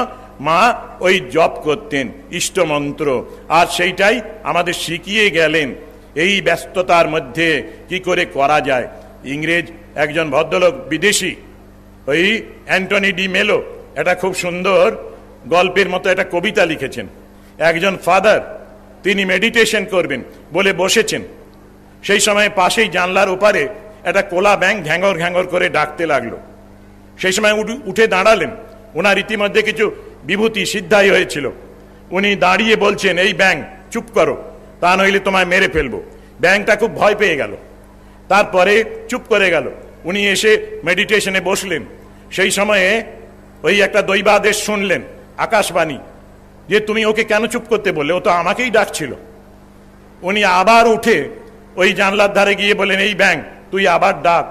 মা ওই জপ করতেন ইষ্টমন্ত্র, আর সেইটাই আমাদের শিখিয়ে গেলেন এই ব্যস্ততার মধ্যে কি করে করা যায়। ইংরেজ একজন ভদ্রলোক, বিদেশি, ওই অ্যান্টনি ডি মেলো, এটা খুব সুন্দর গল্পের মতো একটা কবিতা লিখেছেন। একজন ফাদার, তিনি মেডিটেশন করবেন বলে বসেছেন, সেই সময় পাশেই জানলার ওপারে একটা কোলা ব্যাঙ ঘ্যাঙ্গর ঘ্যাঙ্গর করে ডাকতে লাগলো। সেই সময় উঠে দাঁড়ালেন, ওনার ইতিমধ্যে কিছু বিভূতি সিদ্ধাই হয়েছিল। উনি দাঁড়িয়ে বলছেন, এই ব্যাঙ চুপ করো, তা নইলে তোমায় মেরে ফেলবো। ব্যাঙটা খুব ভয় পেয়ে গেল, তারপরে চুপ করে গেল। উনি এসে মেডিটেশনে বসলেন। সেই সময়ে ওই একটা দৈবাদেশ শুনলেন, আকাশবাণী, যে তুমি ওকে কেন চুপ করতে বললে, ও তো আমাকেই ডাকছিল। উনি আবার উঠে ওই জানলার ধারে গিয়ে বলেন, এই ব্যাঙ তুই আবার ডাক,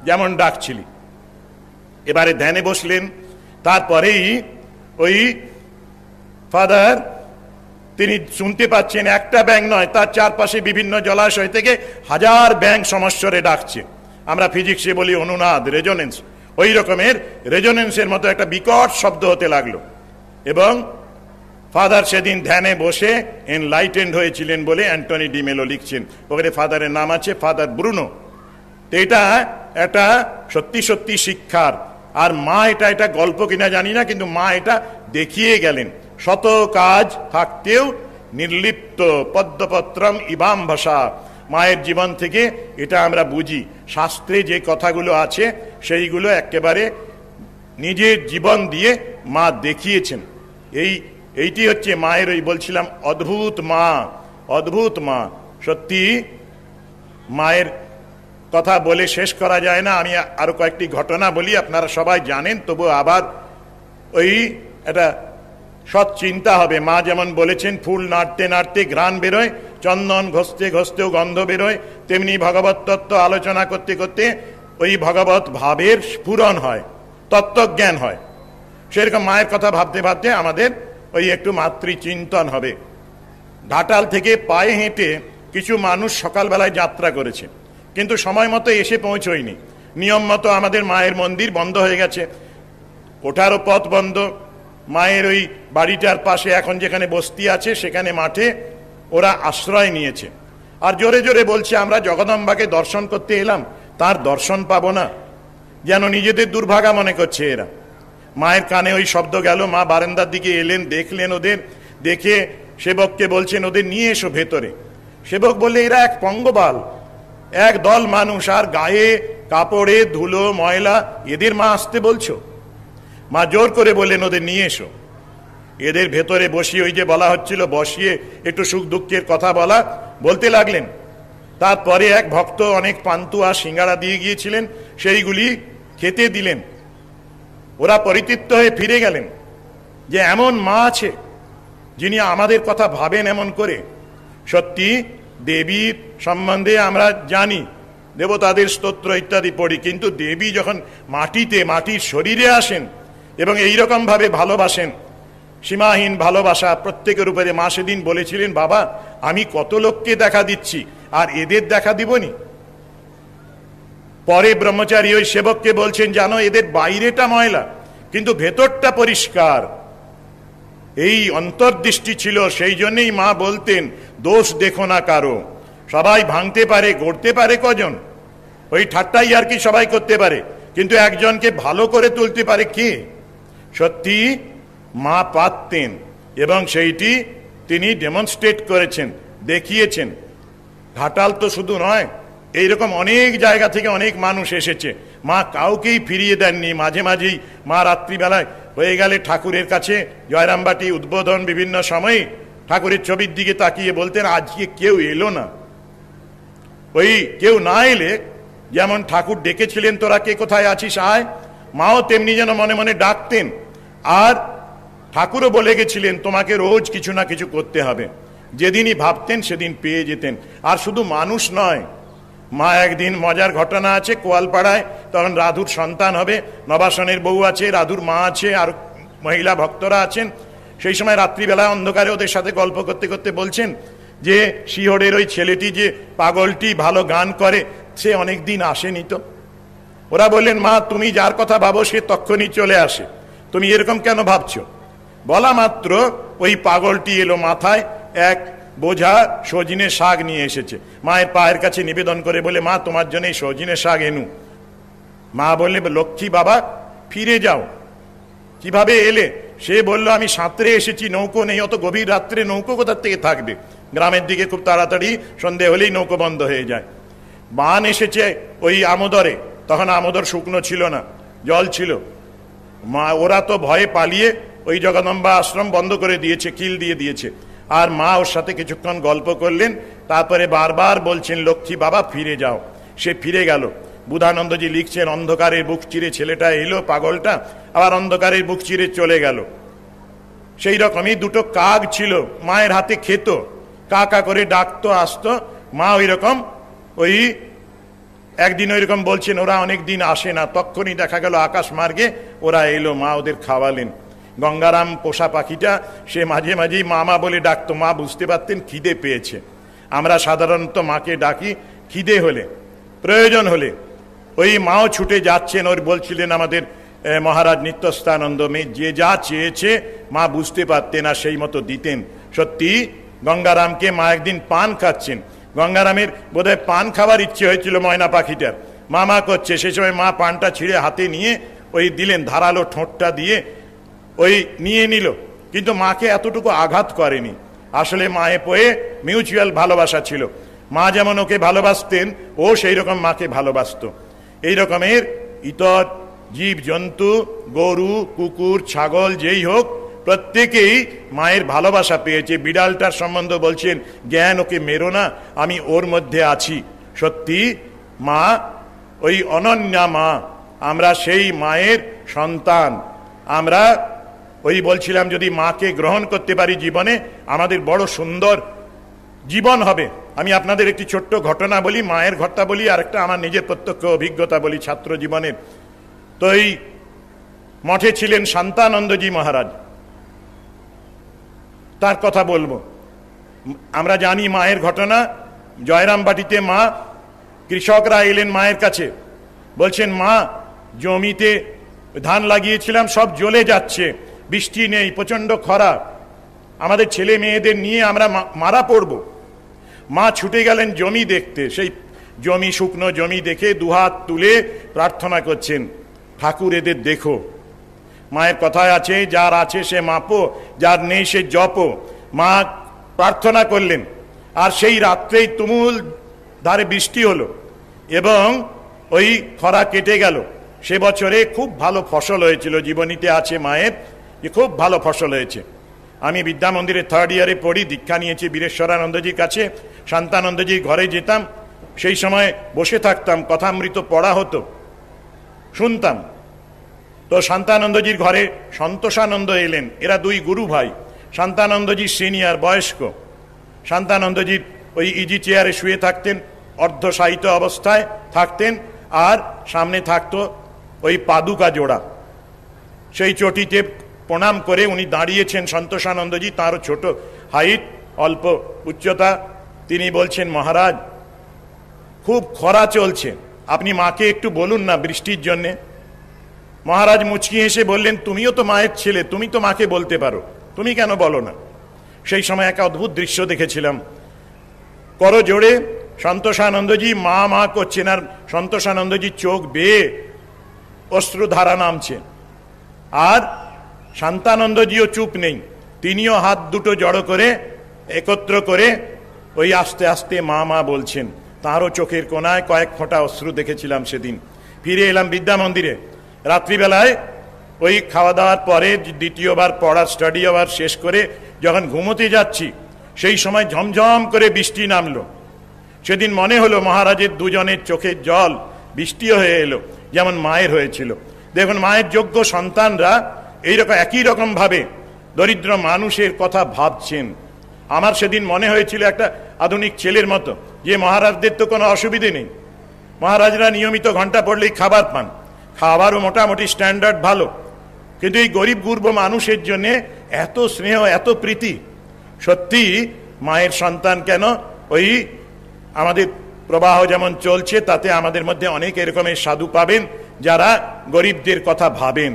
যেমন ডাকছিলি। এবারে ধ্যানে বসলেন। তারপরেই ওই ফাদার তিনি শুনতে পাচ্ছেন একটা ব্যাঙ নয়, তার চারপাশে বিভিন্ন জলাশয় থেকে হাজার ব্যাঙ সমস্বরে ডাকছে। আমরা ফিজিক্সে বলি অনুনাদ, রেজোনেন্স। ওই রকমের রেজোনেন্সের মতো একটা বিকট শব্দ হতে লাগলো। এবং ফাদার সেদিন ধ্যানে বসে এনলাইটেন্ড হয়েছিলেন বলে অ্যান্টনি ডি মেলো লিখছেন। ওখানে ফাদারের নাম আছে ফাদার ব্রুনো। এটা একটা সত্যি সত্যি শিক্ষার। আর মা এটা গল্প কিনা জানি না, কিন্তু মা এটা দেখিয়ে গেলেন। শত কাজ থাকতেও নির্লিপ্ত, পদ্মপত্রম ইবাম ভাষা। মায়ের জীবন থেকে এটা আমরা বুঝি। শাস্ত্রে যে কথাগুলো আছে সেইগুলো একেবারে নিজের জীবন দিয়ে মা দেখিয়েছেন। এইটি হচ্ছে মায়ের, ওই বলছিলাম অদ্ভুত মা, অদ্ভুত মা। সত্যি মায়ের কথা বলে শেষ করা যায় না। আমি আরো কয়েকটি ঘটনা বলি, আপনারা সবাই জানেন, তবু আবার ওই একটা সৎ চিন্তা হবে। মা যেমন বলেছেন, ফুল নাড়তে নাড়তে ঘ্রাণ বেরোয়, চন্দন ঘষতে ঘষতেও গন্ধ বেরোয়, তেমনি ভগবত তত্ত্ব আলোচনা করতে করতে ওই ভগবত ভাবের স্ফুরণ হয়, তত্ত্বজ্ঞান হয়। সেরকম মায়ের কথা ভাবতে ভাবতে আমাদের ওই একটু মাতৃচিন্তন হবে। ঘাটাল থেকে পায়ে হেঁটে কিছু মানুষ সকালবেলায় যাত্রা করেছে, কিন্তু সময় মতো এসে পৌঁছয়নি। নিয়ম মতো আমাদের মায়ের মন্দির বন্ধ হয়ে গেছে, ওঠারও পথ বন্ধ। মায়ের ওই বাড়িটার পাশে এখন যেখানে বস্তি আছে সেখানে মাঠে ওরা আশ্রয় নিয়েছে। আর জোরে জোরে বলছে, আমরা জগদম্বাকে দর্শন করতে এলাম, তার দর্শন পাবো না, যেন নিজেদের দুর্ভাগা মনে করছে এরা। মায়ের কানে ওই শব্দ গেল। মা বারান্দার দিকে এলেন, দেখলেন ওদের, দেখে সেবককে বলছেন, ওদের নিয়ে এসো ভেতরে। সেবক বললে, এরা এক পঙ্গপাল, এক দল মানুষ, আর গায়ে কাপড়ে ধুলো ময়লা, এদের মা আসতে বলছো? মা জোর করে বললেন, ওদের নিয়ে এসো। এদের ভেতরে বসিয়ে, ওই যে বলা হচ্ছিল, বসিয়ে একটু সুখ দুঃখের কথা বলতে লাগলেন। তারপরে এক ভক্ত অনেক পান্তুয়া সিঙ্গারা দিয়ে গিয়েছিলেন, সেইগুলি খেতে দিলেন। ওরা পরিতৃপ্ত হয়ে ফিরে গেলেন। যে এমন মা আছে যিনি আমাদের কথা ভাবেন এমন করে। সত্যি দেবীর সম্বন্ধে আমরা জানি, দেবতাদের স্তোত্র ইত্যাদি পড়ি, কিন্তু দেবী যখন মাটির শরীরে আসেন এবং এইরকম ভাবে ভালোবাসেন, সীমাহীন ভালোবাসা প্রত্যেকের উপরে। মা সেদিন বলেছিলেন, বাবা আমি কত লোককে দেখা দিচ্ছি, আর এদের দেখা দিবনি? পরে ব্রহ্মচারী ওই সেবককে বলছেন, জানো এদের বাইরেটা ময়লা কিন্তু ভেতরটা পরিষ্কার। এই অন্তর্দৃষ্টি ছিল, সেই জন্যই মা বলতেন, দোষ দেখো না কারো, সবাই ভাঙতে পারে, গড়তে পারে কজন? ওই ঠাট্টাই আর কি সবাই করতে পারে, কিন্তু একজনকে ভালো করে তুলতে পারে কে? সত্যি মা পারতেন, এবং সেইটি তিনি ডেমনস্ট্রেট করেছেন, দেখিয়েছেন। ঘাটাল তো শুধু নয়, এইরকম অনেক জায়গা থেকে অনেক মানুষ এসেছে। মা কাউকেই ফিরিয়ে দেননি। মাঝে মাঝেই মা রাত্রিবেলায় হয়ে গেলে ঠাকুরের কাছে জয়রামবাটি উদ্বোধন বিভিন্ন সময়ে ঠাকুরের ছবির দিকে তাকিয়ে বলতেন, আজকে কেউ এলো না। ওই কেউ না এলে, যেমন ঠাকুর ডেকেছিলেন, তোরা কে কোথায় আছিস আয়, মাও তেমনি যেন মনে মনে ডাকতেন। আর ঠাকুরও বলে গেছিলেন, তোমাকে রোজ কিছু না কিছু করতে হবে। যেদিনই ভাবতেন সেদিন পেয়ে যেতেন। আর শুধু মানুষ নয়, মা একদিন মজার ঘটনা আছে, কোয়ালপাড়ায় তখন রাধুর সন্তান হবে, নবাসনের বউ আছে, রাধুর মা আছে, আর মহিলা ভক্তরা আছেন। সেই সময় রাত্রিবেলা অন্ধকারে ওদের সাথে গল্প করতে করতে বলছেন যে, শিহরের ওই ছেলেটি যে পাগলটি ভালো গান করে, সে অনেক দিন আসেনি তো। ওরা বললেন, মা তুমি যার কথা ভাবো সে তক্ষণই চলে আসে, তুমি এরকম কেন ভাবছো? বলা মাত্র ওই পাগলটি এলো, মাথায় এক বোঝা সজনে শাক নিয়ে এসেছে। মায়ের পায়ের কাছে নিবেদন করে বলে, মা তোমার জন্য এই সজনে শাক এনু। মা বললে, লক্ষ্মী বাবা ফিরে যাও। কিভাবে এলে? সে বলল, আমি সাঁতরে এসেছি, নৌকো নেই, অত গভীর রাত্রে নৌকো কোথার থেকে থাকবে? গ্রামের দিকে খুব তাড়াতাড়ি সন্ধে হলেই নৌকো বন্ধ হয়ে যায়। বান এসেছে ওই আমোদরে, তখন আমোদর শুকনো ছিল না, জল ছিল। মা ওরা তো ভয়ে পালিয়ে ওই জগদম্বা আশ্রম বন্ধ করে দিয়েছে, কিল দিয়ে দিয়েছে। আর মা ওর সাথে কিছুক্ষণ গল্প করলেন, তারপরে বারবার বলছেন লক্ষ্মী বাবা ফিরে যাও। সে ফিরে গেল। বুধানন্দজি লিখছেন অন্ধকারের বুক চিরে ছেলেটা এলো, পাগলটা আবার অন্ধকারের বুক চিরে চলে গেল। সেই রকমই দুটো কাক ছিল, মায়ের হাতে খেত, কা কা করে ডাকতো, আসতো। মা ওই রকম ওই একদিন ওই রকম বলছেন ওরা অনেক দিন আসে না, তখনই দেখা গেল আকাশ মার্গে ওরা এলো, মা ওদের খাওয়ালেন। গঙ্গারাম পোষা পাখিটা সে মাঝে মাঝেই মামা বলে ডাকতো, মা বুঝতে পারতেন খিদে পেয়েছে। আমরা সাধারণত মাকে ডাকি খিদে হলে, প্রয়োজন হলে। ওই মাও ছুটে যাচ্ছেন, ওর বলছিলেন আমাদের মহারাজ নিত্যস্থানন্দ, যে যা চেয়েছে মা বুঝতে পারতেন আর সেই মতো দিতেন। সত্যি গঙ্গারামকে মা একদিন পান খাচ্ছেন, গঙ্গারামের বোধহয় পান খাবার ইচ্ছে হয়েছিল ময়না পাখিটার, মা করছে, সেই সময় মা পানটা ছিঁড়ে হাতে নিয়ে ওই দিলেন, ধারালো ঠোঁটটা দিয়ে ওই নিয়ে নিল, কিন্তু মাকে এতটুকু আঘাত করেনি। আসলে মায়ে পয়ে মিউচুয়াল ভালোবাসা ছিল। মা যেমন ওকে ভালোবাসতেন, ও সেই রকম মাকে ভালোবাসত। এই রকমের ইতর জীব জন্তু, গরু, কুকুর, ছাগল যেই হোক, প্রত্যেকেই মায়ের ভালোবাসা পেয়েছে। বিড়ালটার সম্বন্ধে বলছেন, জ্ঞান ওকে মেরো না, আমি ওর মধ্যে আছি। সত্যি মা ওই অনন্যা মা, আমরা সেই মায়ের সন্তান। আমরা ওই বলছিলাম যদি মাকে গ্রহণ করতে পারি জীবনে, আমাদের বড় সুন্দর জীবন হবে। আমি আপনাদের একটি ছোট্ট ঘটনা বলি, মায়ের ঘটনা বলি, আর একটা আমার নিজের প্রত্যক্ষ অভিজ্ঞতা বলি ছাত্র জীবনের। তো এই মঠে ছিলেন শান্তানন্দজি মহারাজ, তার কথা বলবো। আমরা জানি মায়ের ঘটনা। জয়রামবাটিতে মা, কৃষকরা এলেন মায়ের কাছে, বলছেন মা জমিতে ধান লাগিয়েছিলাম সব জ্বলে যাচ্ছে, বৃষ্টি নেই, প্রচন্ড খরা, আমাদের ছেলে মেয়েদের নিয়ে আমরা মারা পড়ব। মা ছুটে গেলেন জমি দেখতে। সেই জমি, শুকনো জমি দেখে দুহাত তুলে প্রার্থনা করছেন, ঠাকুর এদের দেখো। মায়ের কথায় আছে, যার আছে সে মাপো, যার নেই সে জপো। মা প্রার্থনা করলেন, আর সেই রাত্রেই তুমুল ধারে বৃষ্টি হলো এবং ওই খরা কেটে গেল। সে বছরে খুব ভালো ফসল হয়েছিল, জীবনীতে আছে মায়ের যে খুব ভালো ফসল হয়েছে। আমি বিদ্যা মন্দিরে 3rd ইয়ারে পড়ি, দীক্ষা নিয়েছি বীরেশ্বরানন্দজির কাছে। শান্তানন্দজির ঘরে যেতাম, সেই সময় বসে থাকতাম, কথামৃত পড়া হতো, শুনতাম। তো শান্তানন্দজির ঘরে সন্তোষানন্দ এলেন, এরা দুই গুরু ভাই। শান্তানন্দজি সিনিয়র, বয়স্ক। শান্তানন্দজির ওই ইজি চেয়ারে শুয়ে থাকতেন, অর্ধশায়িত অবস্থায় থাকতেন, আর সামনে থাকতো ওই পাদুকা জোড়া। সেই চটিতে প্রণাম করে উনি দাঁড়িয়েছেন। সন্তোষানন্দজি, তাঁরও ছোট হাইট, অল্প উচ্চতা। তিনি বলছেন, মহারাজ খুব খরা চলছে, আপনি মাকে একটু বলুন না বৃষ্টির জন্যে। মহারাজ মুচকি হেসে বললেন, তুমিও তো মায়ের ছেলে, তুমি তো মাকে বলতে পারো, তুমি কেন বলো না? সেই সময় একটা অদ্ভুত দৃশ্য দেখেছিলাম। করো জোড়ে সন্তোষানন্দজি মা মা করছেন, আর সন্তোষানন্দজির চোখ বেয়ে অশ্রুধারা নামছে। আর শান্তানন্দজিও চুপ নেই, তিনিও হাত দুটো জড়ো করে একত্র করে ওই আস্তে আস্তে মা মা বলছেন। তাঁরও চোখের কোনায় কয়েক ফোঁটা অশ্রু দেখেছিলাম সেদিন। ফিরে এলাম বিদ্যা মন্দিরে রাত্রিবেলায়, ওই খাওয়া দাওয়ার পরে দ্বিতীয়বার পড়ার স্টাডি আওয়ার শেষ করে যখন ঘুমোতে যাচ্ছি, সেই সময় ঝমঝম করে বৃষ্টি নামলো। সেদিন মনে হলো মহারাজের দুজনের চোখের জল বৃষ্টিও হয়ে এলো, যেমন মায়ের হয়েছিল। দেখুন, মায়ের যোগ্য সন্তানরা এইরকম একই রকম ভাবে দরিদ্র মানুষের কথা ভাবছেন। আমার সেদিন মনে হয়েছিল একটা আধুনিক ছেলের মতো, যে মহারাজদের তো কোনো অসুবিধে নেই, মহারাজরা নিয়মিত ঘন্টা পড়লেই খাবার পান, খাবারও মোটামুটি স্ট্যান্ডার্ড ভালো, কিন্তু এই গরিব গুরব মানুষের জন্য এত স্নেহ, এত প্রীতি। সত্যি মায়ের সন্তান কেন, ওই আমাদের প্রবাহ যেমন চলছে তাতে আমাদের মধ্যে অনেক এরকমের সাধু পাবেন যারা গরিবদের কথা ভাবেন।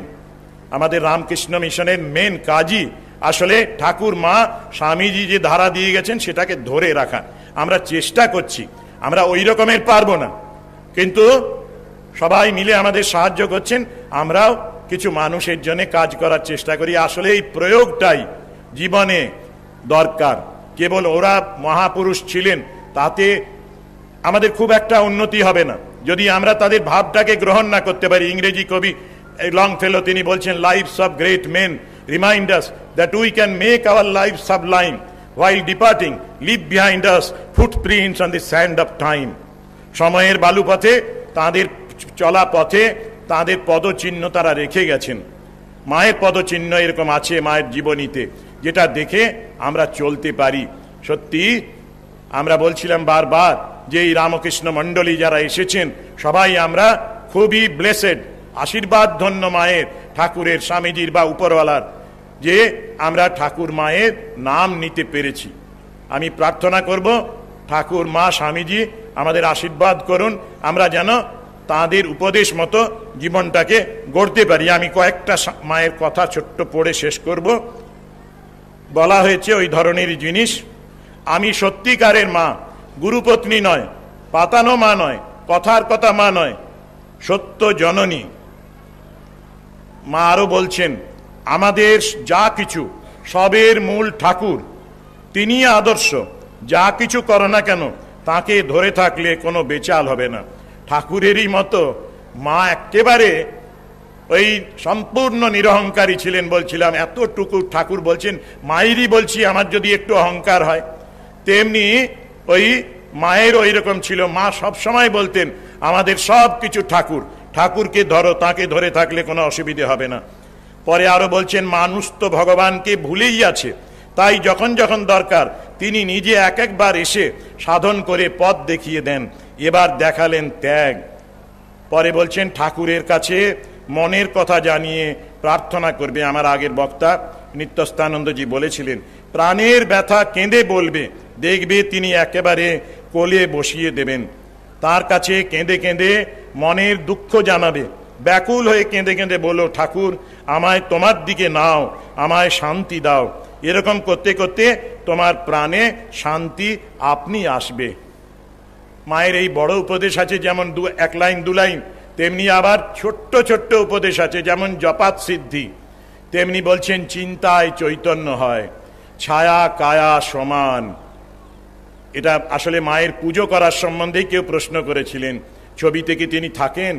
আমাদের রামকৃষ্ণ মিশনের মেন কাজই আসলে ঠাকুর মা স্বামীজি যে ধারা দিয়ে গেছেন সেটাকে ধরে রাখা। আমরা চেষ্টা করছি, আমরা ওই রকমের পারবো না, কিন্তু সবাই মিলে আমাদের সাহায্য করছেন, আমরাও কিছু মানুষের জন্য কাজ করার চেষ্টা করি। আসলে এই প্রয়োগটাই জীবনে দরকার। কেবল ওরা মহাপুরুষ ছিলেন তাতে আমাদের খুব একটা উন্নতি হবে না যদি আমরা তাদের ভাবটাকে গ্রহণ না করতে পারি। ইংরেজি কবি লংফেলো তিনি বলছেন, lives of great men remind us that we can make our life sublime while departing leave behind us footprints on the sand of time। সময়ের বালুপথে তাদের চলা পথে তাদের পদচিহ্ন তারা রেখে গেছেন। মায়ের পদচিহ্ন এরকম আছে মায়ের জীবনীতে, যেটা দেখে আমরা চলতে পারি। সত্যি আমরা বলছিলাম বারবার যে এই রামকৃষ্ণ মণ্ডলী যারা এসেছেন সবাই আমরা খুবই ব্লেসেড, আশীর্বাদ ধন্য মায়ের, ঠাকুরের, স্বামীজির বা উপরওয়ালার, যে আমরা ঠাকুর মায়ের নাম নিতে পেরেছি। আমি প্রার্থনা করব ঠাকুর মা স্বামীজি আমাদের আশীর্বাদ করুন, আমরা যেন তাঁদের উপদেশ মতো জীবনটাকে গড়তে পারি। আমি কয়েকটা মায়ের কথা ছোট্ট পড়ে শেষ করব। বলা হয়েছে ওই ধরনের জিনিস, আমি সত্যিকারের মা, গুরুপত্নী নয়, পাতানো মা নয়, কথার কথা মা নয়, সত্য জননী। মা আরো বলছেন, আমাদের যা কিছু সবের মূল ঠাকুর, তিনি আদর্শ। যা কিছু করো না কেন তাকে ধরে থাকলে কোনো বেচাল হবে না। ঠাকুরেরই মতো মা একেবারে ওই সম্পূর্ণ নিরহংকারী ছিলেন। বলছিলাম এতটুকু ঠাকুর বলছেন, মায়েরই বলছি আমার যদি একটু অহংকার হয়, তেমনি ওই মায়ের ওই রকম ছিল। মা সব সময় বলতেন আমাদের সব কিছু ঠাকুর, ঠাকুরকে ধরো, তাকে ধরে থাকলে কোনো অসুবিধে হবে না। পরে আরো বলছেন, মানুষ তো ভগবানকে ভুলেই আছে, তাই যখন যখন দরকার তিনি নিজে এক একবার এসে সাধন করে পথ দেখিয়ে দেন। এবার দেখালেন ত্যাগ। পরে বলছেন ঠাকুরের কাছে মনের কথা জানিয়ে প্রার্থনা করবে। আমার আগের বক্তা নিত্যস্থানন্দজি বলেছিলেন, প্রাণের ব্যথা কেঁদে বলবে, দেখবে তিনি একেবারে কোলে বসিয়ে দেবেন। তার কাছে কেঁদে কেঁদে মনের দুঃখ জানাবে, ব্যাকুল হয়ে কেঁদে কেঁদে বলো, ঠাকুর আমায় তোমার দিকে নাও, আমায় শান্তি দাও। এরকম করতে করতে তোমার প্রাণে শান্তি আপনি আসবে। মায়ের এই বড় উপদেশ আছে, যেমন এক লাইন দু লাইন, তেমনি আবার ছোট্ট ছোট্ট উপদেশ আছে, যেমন জপাত সিদ্ধি। তেমনি বলছেন চিন্তায় চৈতন্য হয়, ছায়া কায়া সমান। এটা আসলে মায়ের পুজো করার সম্বন্ধেই কেউ প্রশ্ন করেছিলেন, ছবিতে কি তিনি থাকেন?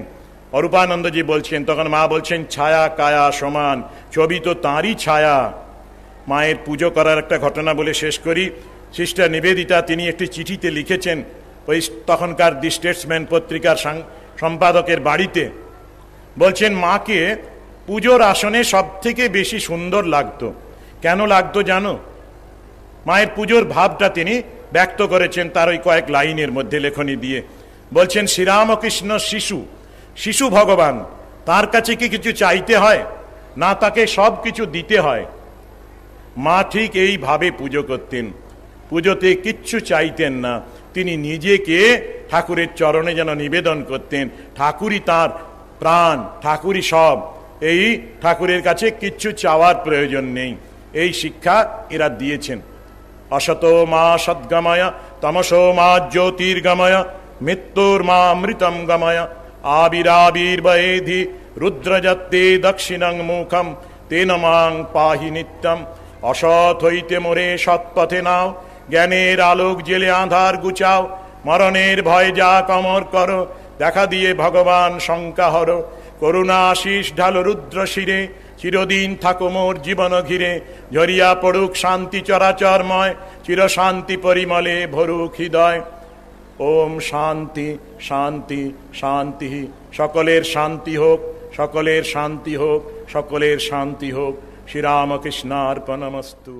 অরূপানন্দজি বলছেন, তখন মা বলছেন ছায়া কায়া সমান, ছবি তো তাঁরই ছায়া। মায়ের পুজো করার একটা ঘটনা বলে শেষ করি। সিস্টার নিবেদিতা তিনি একটি চিঠিতে লিখেছেন ওই তখনকার দি স্টেটসম্যান পত্রিকার সম্পাদকের বাড়িতে। বলছেন মাকে পুজোর আসনে সব থেকে বেশি সুন্দর লাগতো। কেন লাগতো জানো? মায়ের পুজোর ভাবটা তিনি ব্যক্ত করেছেন তার ওই কয়েক লাইনের মধ্যে লেখনী দিয়ে। বলছেন শ্রীরামকৃষ্ণ শিশু, শিশু ভগবান, তার কাছে কি কিছু চাইতে হয়? না, তাকে সব কিছু দিতে হয়। মা ঠিক এইভাবে পুজো করতেন, পুজোতে কিচ্ছু চাইতেন না, তিনি নিজেকে ঠাকুরের চরণে যেন নিবেদন করতেন। ঠাকুরই তার প্রাণ, ঠাকুরই সব। এই ঠাকুরের কাছে কিচ্ছু চাওয়ার প্রয়োজন নেই, এই শিক্ষা এরা দিয়েছেন। অসত মা সদ্গময়, তমসো মা জ্যোতির্গময়, মৃত্যুর মা অমৃতম গময়, আবিরাবির্বয়েধি রুদ্রজত্তে দক্ষিণং মুখম, তেন মাং পাহি নিত্যম। অসৎ হইতে মোরে সৎপথে নাও, জ্ঞানের আলোক জেলে আধার গুচাও। মরণের ভয় যা কমর করো, দেখা দিয়ে ভগবান শঙ্কা হর। করুণা আশিস ঢালো রুদ্র শিরে, চিরদিন থাকো মোর জীবন ঘিরে। ঝরিয়া পড়ুক শান্তি চরাচরময়, চির শান্তি পরিমলে ভরুক হৃদয়। ওম শান্তি শান্তি শান্তি। সকলের শান্তি হোক, সকলের শান্তি হোক, সকলের শান্তি হোক। শ্রীরামকৃষ্ণার্পণমস্তু।